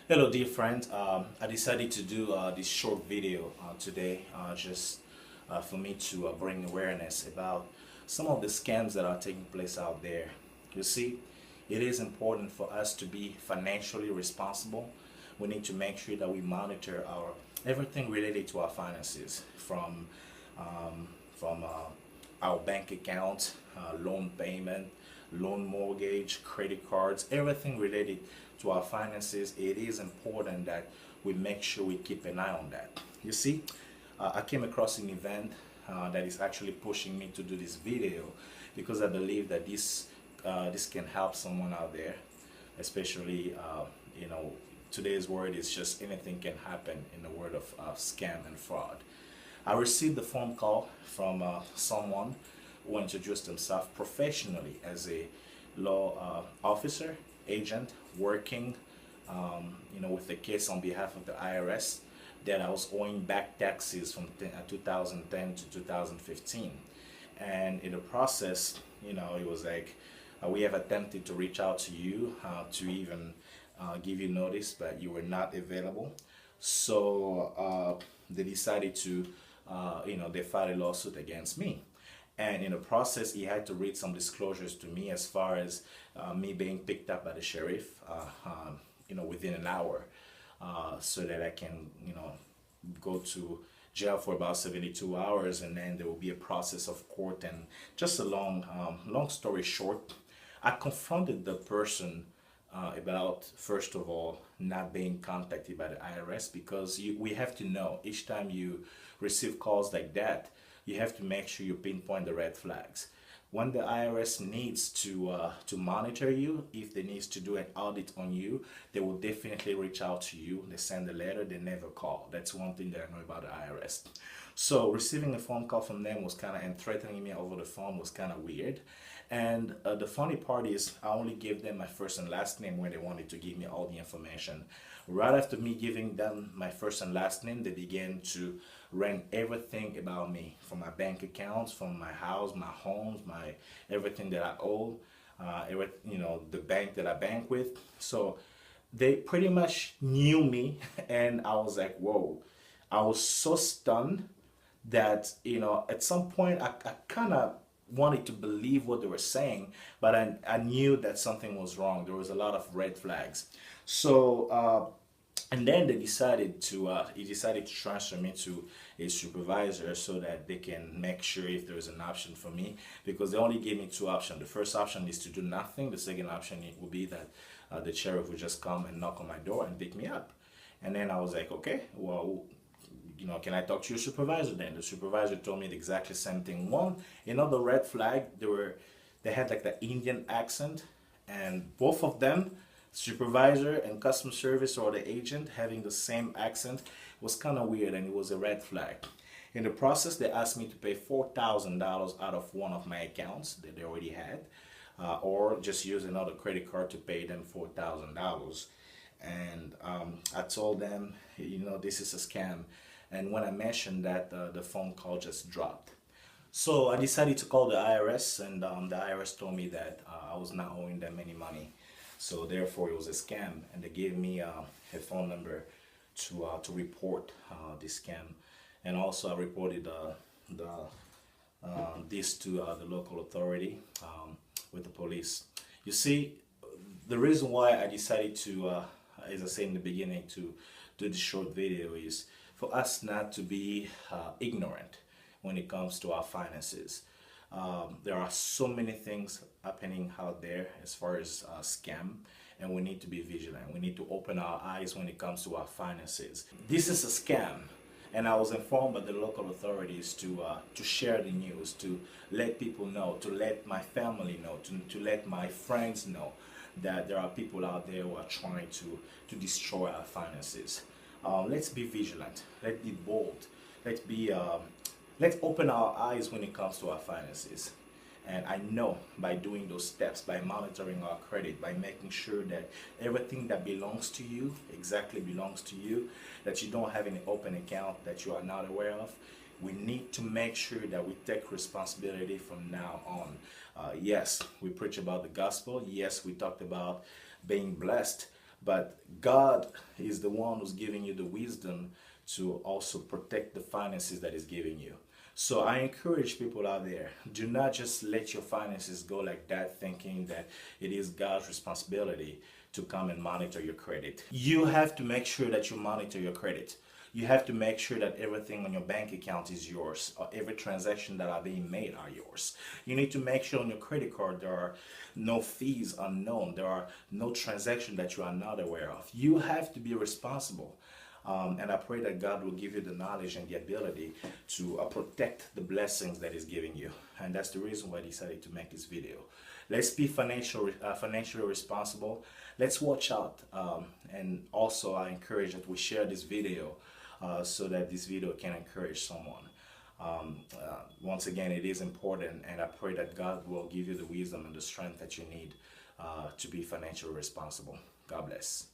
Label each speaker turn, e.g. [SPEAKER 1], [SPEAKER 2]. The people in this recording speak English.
[SPEAKER 1] Hello, dear friend. I decided to do this short video today just for me to bring awareness about some of the scams that are taking place out there. You see, it is important for us to be financially responsible. We need to make sure that we monitor our everything related to our finances from our bank account, loan payment, loan mortgage, credit cards, everything related to our finances. It is important that we make sure we keep an eye on that. You see, I came across an event that is actually pushing me to do this video because I believe that this can help someone out there, especially you know today's world is just anything can happen in the world of scam and fraud. I received a phone call from someone who introduced himself professionally as a law officer, agent, working, with a case on behalf of the IRS that I was owing back taxes from 2010 to 2015. And in the process, it was like, we have attempted to reach out to you to even give you notice, but you were not available. So they decided to, they filed a lawsuit against me. And in the process, he had to read some disclosures to me as far as me being picked up by the sheriff, within an hour, so that I can, go to jail for about 72 hours, and then there will be a process of court. And just a long story short, I confronted the person about, first of all, not being contacted by the IRS, because we have to know each time you receive calls like that, you have to make sure you pinpoint the red flags. When the IRS needs to monitor you, if they needs to do an audit on you, they will definitely reach out to you. They send a letter, they never call. That's one thing that I know about the IRS. So receiving a phone call from them was kind of, and threatening me over the phone was kind of weird. And the funny part is I only gave them my first and last name when they wanted to give me all the information. Right after me giving them my first and last name, they began to run everything about me, from my bank accounts, from my house, my homes, my everything that I owe, the bank that I bank with. So they pretty much knew me, and I was like, whoa. I was so stunned that, at some point I kind of wanted to believe what they were saying, but I knew that something was wrong. There was a lot of red flags. So and then they decided to he decided to transfer me to a supervisor so that they can make sure if there is an option for me, because they only gave me two options. The first option is to do nothing. The second option would be that the sheriff would just come and knock on my door and pick me up. And then I was like, okay, well, can I talk to your supervisor then? The supervisor told me the exactly same thing. One, the red flag, they had like the Indian accent, and both of them, supervisor and customer service or the agent, having the same accent was kind of weird, and it was a red flag. In the process, they asked me to pay $4,000 out of one of my accounts that they already had, or just use another credit card to pay them $4,000. And I told them, this is a scam. And when I mentioned that, the phone call just dropped. So I decided to call the IRS, and the IRS told me that I was not owing them any money. So therefore, it was a scam, and they gave me a phone number to report this scam. And also, I reported this to the local authority with the police. You see, the reason why I decided to, as I said in the beginning, to do this short video is for us not to be ignorant when it comes to our finances. There are so many things happening out there as far as scam, and we need to be vigilant. We need to open our eyes when it comes to our finances. This is a scam, and I was informed by the local authorities to share the news, to let people know, to let my family know, to let my friends know that there are people out there who are trying to destroy our finances. Let's be vigilant. Let's be bold. Let's open our eyes when it comes to our finances. And I know by doing those steps, by monitoring our credit, by making sure that everything that belongs to you exactly belongs to you, that you don't have any open account that you are not aware of, we need to make sure that we take responsibility from now on. Yes, we preach about the gospel. Yes, we talked about being blessed. but God is the one who's giving you the wisdom to also protect the finances that is giving you. So I encourage people out there, do not just let your finances go like that, thinking that it is God's responsibility to come and monitor your credit. You have to make sure that you monitor your credit. You have to make sure that everything on your bank account is yours, or every transaction that are being made are yours. You need to make sure on your credit card there are no fees unknown, there are no transactions that you are not aware of. You have to be responsible. And I pray that God will give you the knowledge and the ability to protect the blessings that He's giving you. And that's the reason why I decided to make this video. Let's be financially responsible. Let's watch out. And also I encourage that we share this video so that this video can encourage someone. Once again, it is important, and I pray that God will give you the wisdom and the strength that you need to be financially responsible. God bless.